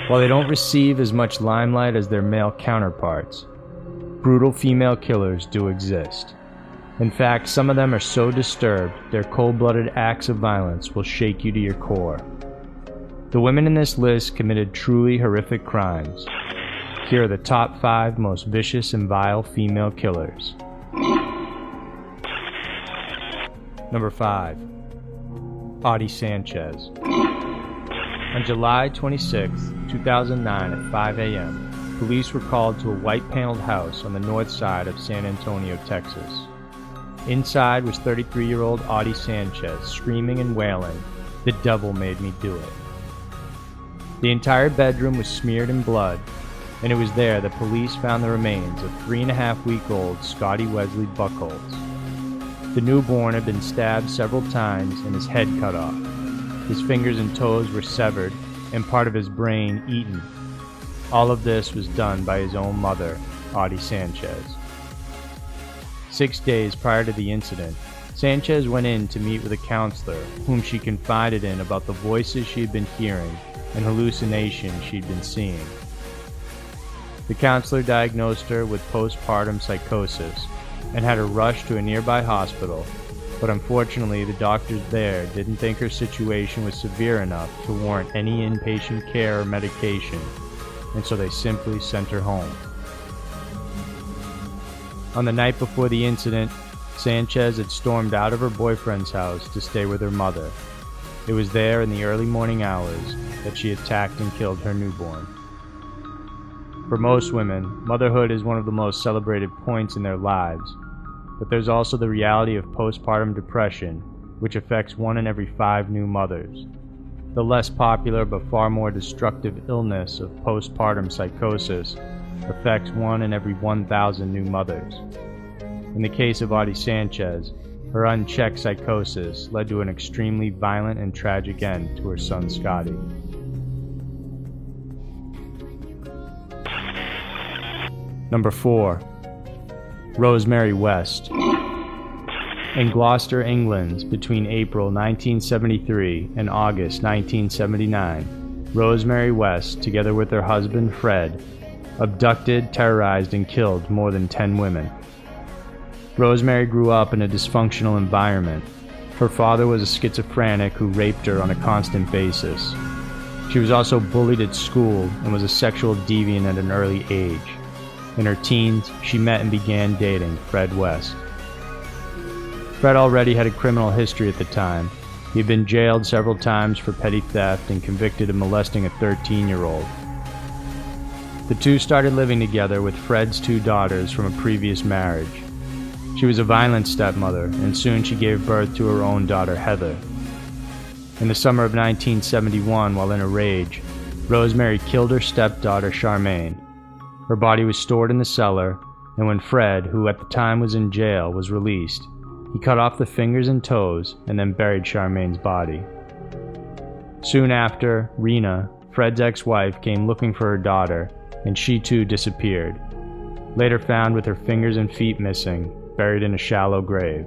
While they don't receive as much limelight as their male counterparts, brutal female killers do exist. In fact, some of them are so disturbed, their cold-blooded acts of violence will shake you to your core. The women in this list committed truly horrific crimes. Here are the top 5 most vicious and vile female killers. Number 5. Audie Sanchez. On July 26, 2009 at 5 a.m., police were called to a white-paneled house on the north side of San Antonio, Texas. Inside was 33-year-old Audie Sanchez screaming and wailing, "The devil made me do it." The entire bedroom was smeared in blood, and it was there that police found the remains of 3.5-week-old Scotty Wesley Buckholz. The newborn had been stabbed several times and his head cut off. His fingers and toes were severed and part of his brain eaten. All of this was done by his own mother, Audie Sanchez. 6 days prior to the incident, Sanchez went in to meet with a counselor whom she confided in about the voices she had been hearing and hallucinations she'd been seeing. The counselor diagnosed her with postpartum psychosis and had her rushed to a nearby hospital, but unfortunately the doctors there didn't think her situation was severe enough to warrant any inpatient care or medication, and so they simply sent her home. On the night before the incident, Sanchez had stormed out of her boyfriend's house to stay with her mother. It was there in the early morning hours that she attacked and killed her newborn. For most women, motherhood is one of the most celebrated points in their lives, but there's also the reality of postpartum depression, which affects 1 in every 5 new mothers. The less popular but far more destructive illness of postpartum psychosis affects 1 in every 1,000 new mothers. In the case of Audie Sanchez, her unchecked psychosis led to an extremely violent and tragic end to her son Scotty. Number 4. Rosemary West. In Gloucester, England, between April 1973 and August 1979, Rosemary West, together with her husband Fred, abducted, terrorized, and killed more than 10 women. Rosemary grew up in a dysfunctional environment. Her father was a schizophrenic who raped her on a constant basis. She was also bullied at school and was a sexual deviant at an early age. In her teens, she met and began dating Fred West. Fred already had a criminal history at the time. He had been jailed several times for petty theft and convicted of molesting a 13-year-old. The two started living together with Fred's 2 daughters from a previous marriage. She was a violent stepmother, and soon she gave birth to her own daughter, Heather. In the summer of 1971, while in a rage, Rosemary killed her stepdaughter, Charmaine. Her body was stored in the cellar, and when Fred, who at the time was in jail, was released, he cut off the fingers and toes and then buried Charmaine's body. Soon after, Rena, Fred's ex-wife, came looking for her daughter, and she too disappeared, later found with her fingers and feet missing, buried in a shallow grave.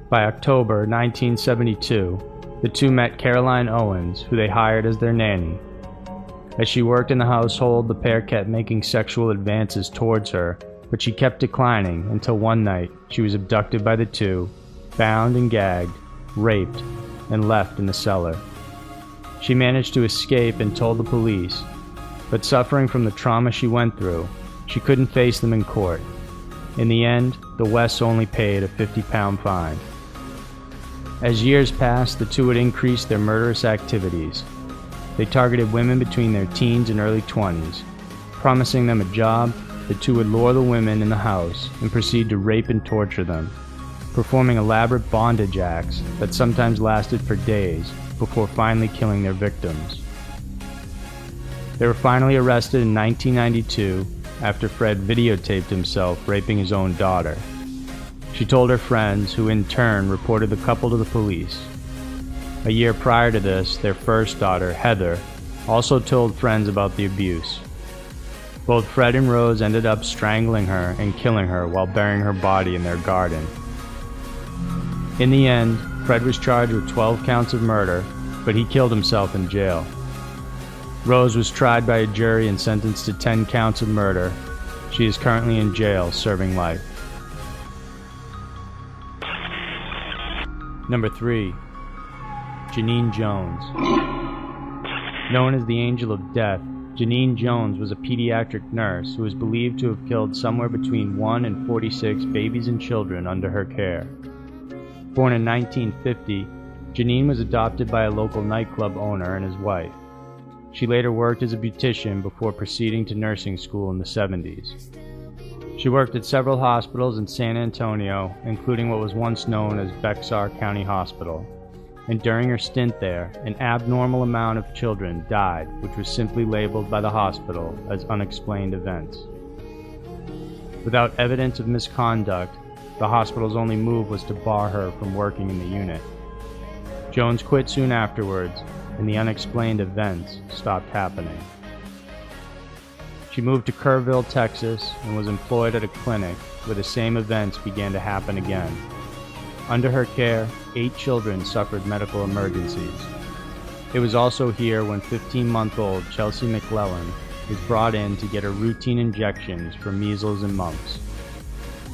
By October 1972, the two met Caroline Owens, who they hired as their nanny. As she worked in the household, the pair kept making sexual advances towards her, but she kept declining until one night she was abducted by the two, bound and gagged, raped, and left in the cellar. She managed to escape and told the police, but suffering from the trauma she went through, she couldn't face them in court. In the end, the Wests only paid a £50 fine. As years passed, the two would increase their murderous activities. They targeted women between their teens and early 20s. Promising them a job, the two would lure the women in the house and proceed to rape and torture them, performing elaborate bondage acts that sometimes lasted for days before finally killing their victims. They were finally arrested in 1992 after Fred videotaped himself raping his own daughter. She told her friends, who in turn reported the couple to the police. A year prior to this, their first daughter, Heather, also told friends about the abuse. Both Fred and Rose ended up strangling her and killing her while burying her body in their garden. In the end, Fred was charged with 12 counts of murder, but he killed himself in jail. Rose was tried by a jury and sentenced to 10 counts of murder. She is currently in jail serving life. Number 3. Janine Jones. Known as the Angel of Death, Janine Jones was a pediatric nurse who is believed to have killed somewhere between 1 and 46 babies and children under her care. Born in 1950, Janine was adopted by a local nightclub owner and his wife. She later worked as a beautician before proceeding to nursing school in the 70s. She worked at several hospitals in San Antonio, including what was once known as Bexar County Hospital. And during her stint there, an abnormal amount of children died, which was simply labeled by the hospital as unexplained events. Without evidence of misconduct, the hospital's only move was to bar her from working in the unit. Jones quit soon afterwards, and the unexplained events stopped happening. She moved to Kerrville, Texas, and was employed at a clinic where the same events began to happen again. Under her care, 8 children suffered medical emergencies. It was also here when 15-month-old Chelsea McClellan was brought in to get her routine injections for measles and mumps.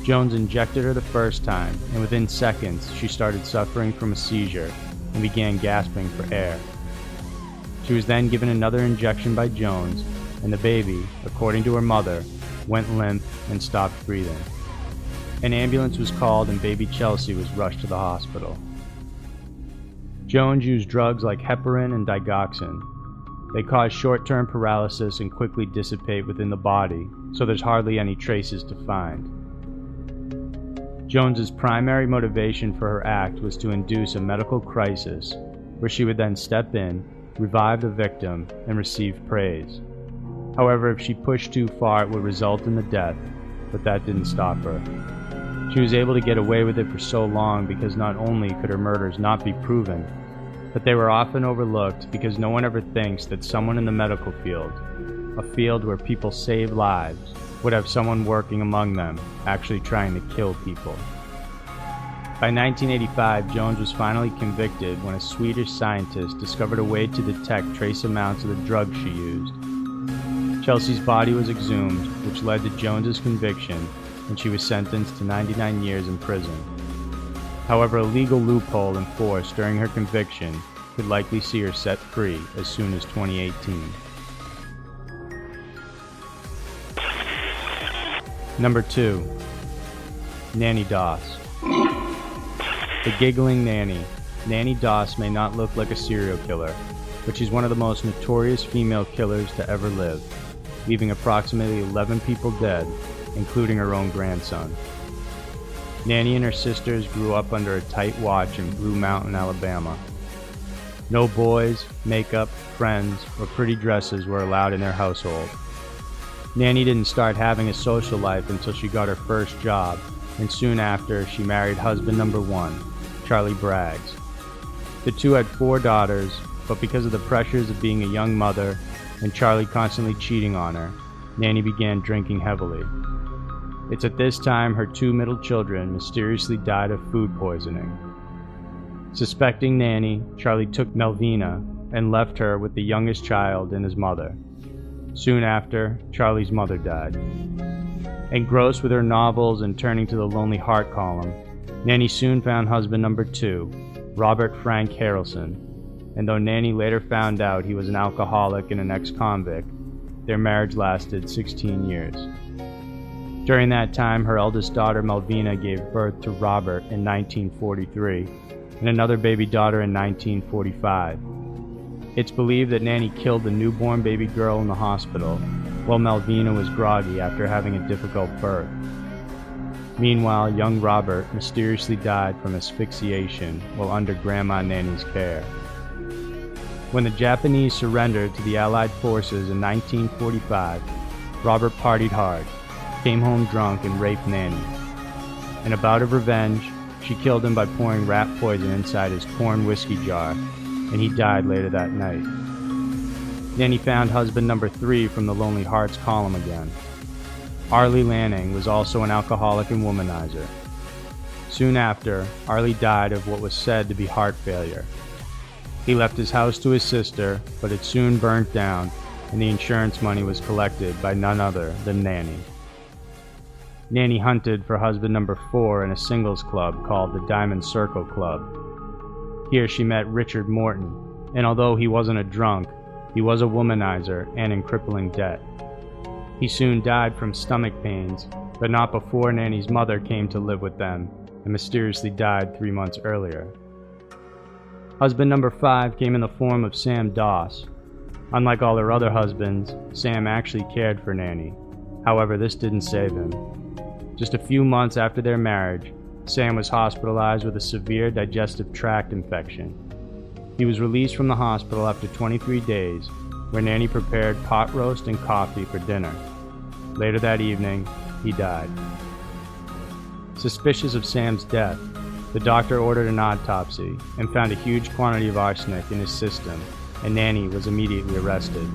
Jones injected her the first time, and within seconds she started suffering from a seizure and began gasping for air. She was then given another injection by Jones, and the baby, according to her mother, went limp and stopped breathing. An ambulance was called and baby Chelsea was rushed to the hospital. Jones used drugs like heparin and digoxin. They cause short-term paralysis and quickly dissipate within the body, so there's hardly any traces to find. Jones's primary motivation for her act was to induce a medical crisis, where she would then step in, revive the victim, and receive praise. However, if she pushed too far, it would result in the death, but that didn't stop her. She was able to get away with it for so long because not only could her murders not be proven, but they were often overlooked because no one ever thinks that someone in the medical field, a field where people save lives, would have someone working among them actually trying to kill people. By 1985, Jones was finally convicted when a Swedish scientist discovered a way to detect trace amounts of the drug she used. Chelsea's body was exhumed, which led to Jones's conviction, and she was sentenced to 99 years in prison. However, a legal loophole enforced during her conviction could likely see her set free as soon as 2018. Number 2. Nanny Doss. The Giggling Nanny. Nanny Doss may not look like a serial killer, but she's one of the most notorious female killers to ever live, leaving approximately 11 people dead, including her own grandson. Nanny and her sisters grew up under a tight watch in Blue Mountain, Alabama. No boys, makeup, friends, or pretty dresses were allowed in their household. Nanny didn't start having a social life until she got her first job, and soon after she married husband number 1, Charlie Braggs. The two had 4 daughters, but because of the pressures of being a young mother and Charlie constantly cheating on her, Nanny began drinking heavily. It's at this time her 2 middle children mysteriously died of food poisoning. Suspecting Nanny, Charlie took Melvina and left her with the youngest child and his mother. Soon after, Charlie's mother died. Engrossed with her novels and turning to the Lonely Heart column, Nanny soon found husband number 2, Robert Frank Harrelson, and though Nanny later found out he was an alcoholic and an ex-convict, their marriage lasted 16 years. During that time, her eldest daughter Melvina gave birth to Robert in 1943, and another baby daughter in 1945. It's believed that Nanny killed the newborn baby girl in the hospital, while Melvina was groggy after having a difficult birth. Meanwhile, young Robert mysteriously died from asphyxiation while under Grandma Nanny's care. When the Japanese surrendered to the Allied forces in 1945, Robert partied hard, came home drunk, and raped Nanny. In a bout of revenge, she killed him by pouring rat poison inside his corn whiskey jar, and he died later that night. Nanny found husband number 3 from the Lonely Hearts column again. Arlie Lanning was also an alcoholic and womanizer. Soon after, Arlie died of what was said to be heart failure. He left his house to his sister, but it soon burnt down, and the insurance money was collected by none other than Nanny. Nanny hunted for husband number 4 in a singles club called the Diamond Circle Club. Here she met Richard Morton, and although he wasn't a drunk, he was a womanizer and in crippling debt. He soon died from stomach pains, but not before Nanny's mother came to live with them and mysteriously died 3 months earlier. Husband number 5 came in the form of Sam Doss. Unlike all her other husbands, Sam actually cared for Nanny. However, this didn't save him. Just a few months after their marriage, Sam was hospitalized with a severe digestive tract infection. He was released from the hospital after 23 days, where Nanny prepared pot roast and coffee for dinner. Later that evening, he died. Suspicious of Sam's death, the doctor ordered an autopsy and found a huge quantity of arsenic in his system, and Nanny was immediately arrested.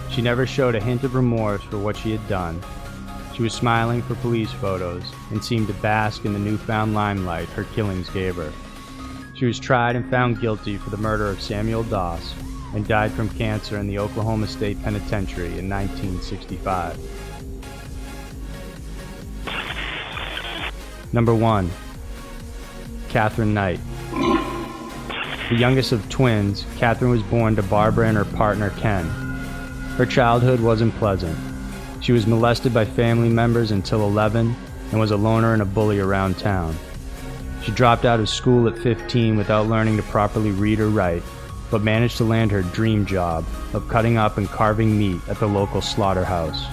She never showed a hint of remorse for what she had done. She was smiling for police photos and seemed to bask in the newfound limelight her killings gave her. She was tried and found guilty for the murder of Samuel Doss and died from cancer in the Oklahoma State Penitentiary in 1965. Number 1. Catherine Knight. The youngest of twins, Catherine was born to Barbara and her partner Ken. Her childhood wasn't pleasant. She was molested by family members until 11 and was a loner and a bully around town. She dropped out of school at 15 without learning to properly read or write, but managed to land her dream job of cutting up and carving meat at the local slaughterhouse.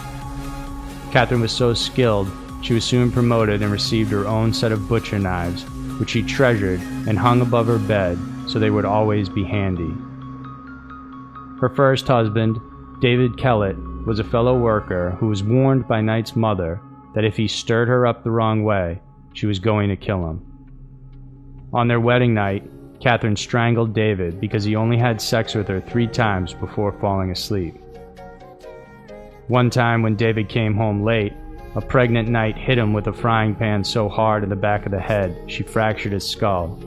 Catherine was so skilled, she was soon promoted and received her own set of butcher knives, which she treasured and hung above her bed so they would always be handy. Her first husband, David Kellett, was a fellow worker who was warned by Knight's mother that if he stirred her up the wrong way, she was going to kill him. On their wedding night, Catherine strangled David because he only had sex with her 3 times before falling asleep. One time when David came home late, a pregnant Knight hit him with a frying pan so hard in the back of the head she fractured his skull.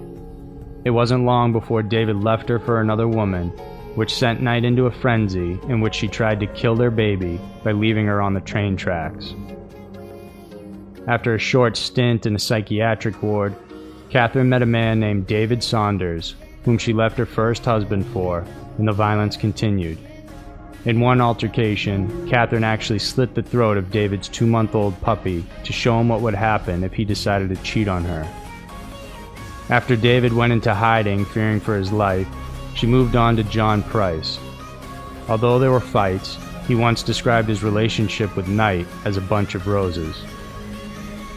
It wasn't long before David left her for another woman, which sent Knight into a frenzy in which she tried to kill their baby by leaving her on the train tracks. After a short stint in a psychiatric ward, Catherine met a man named David Saunders, whom she left her first husband for, and the violence continued. In one altercation, Catherine actually slit the throat of David's 2-month-old puppy to show him what would happen if he decided to cheat on her. After David went into hiding, fearing for his life, she moved on to John Price. Although there were fights, he once described his relationship with Knight as a bunch of roses.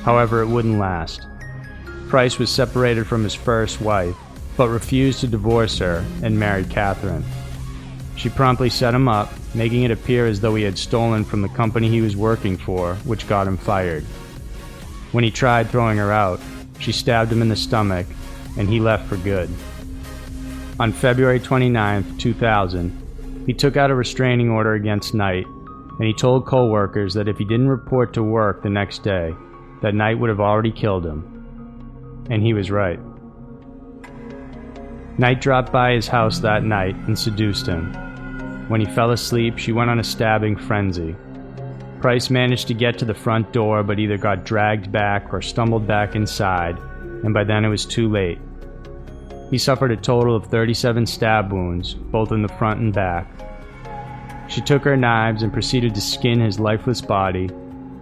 However, it wouldn't last. Price was separated from his first wife, but refused to divorce her and married Catherine. She promptly set him up, making it appear as though he had stolen from the company he was working for, which got him fired. When he tried throwing her out, she stabbed him in the stomach, and he left for good. On February 29, 2000, he took out a restraining order against Knight, and he told co-workers that if he didn't report to work the next day, that Knight would have already killed him. And he was right. Knight dropped by his house that night and seduced him. When he fell asleep, she went on a stabbing frenzy. Price managed to get to the front door, but either got dragged back or stumbled back inside, and by then it was too late. He suffered a total of 37 stab wounds, both in the front and back. She took her knives and proceeded to skin his lifeless body,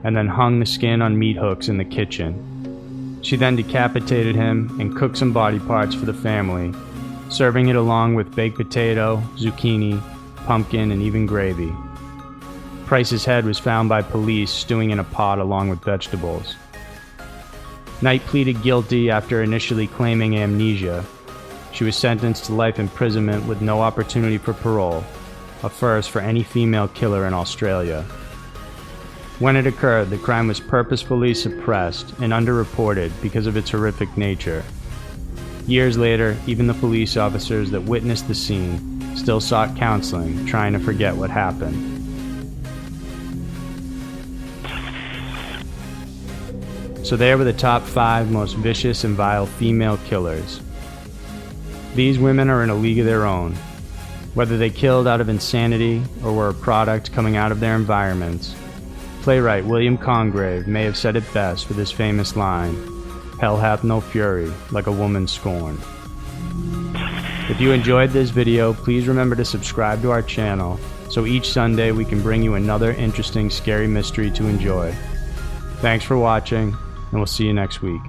and then hung the skin on meat hooks in the kitchen. She then decapitated him and cooked some body parts for the family, serving it along with baked potato, zucchini, pumpkin, and even gravy. Price's head was found by police stewing in a pot along with vegetables. Knight pleaded guilty after initially claiming amnesia. She was sentenced to life imprisonment with no opportunity for parole, a first for any female killer in Australia. When it occurred, the crime was purposefully suppressed and underreported because of its horrific nature. Years later, even the police officers that witnessed the scene still sought counseling, trying to forget what happened. So there were the top 5 most vicious and vile female killers. These women are in a league of their own. Whether they killed out of insanity or were a product coming out of their environments, playwright William Congreve may have said it best with his famous line, "Hell hath no fury like a woman scorned." If you enjoyed this video, please remember to subscribe to our channel so each Sunday we can bring you another interesting scary mystery to enjoy. Thanks for watching, and we'll see you next week.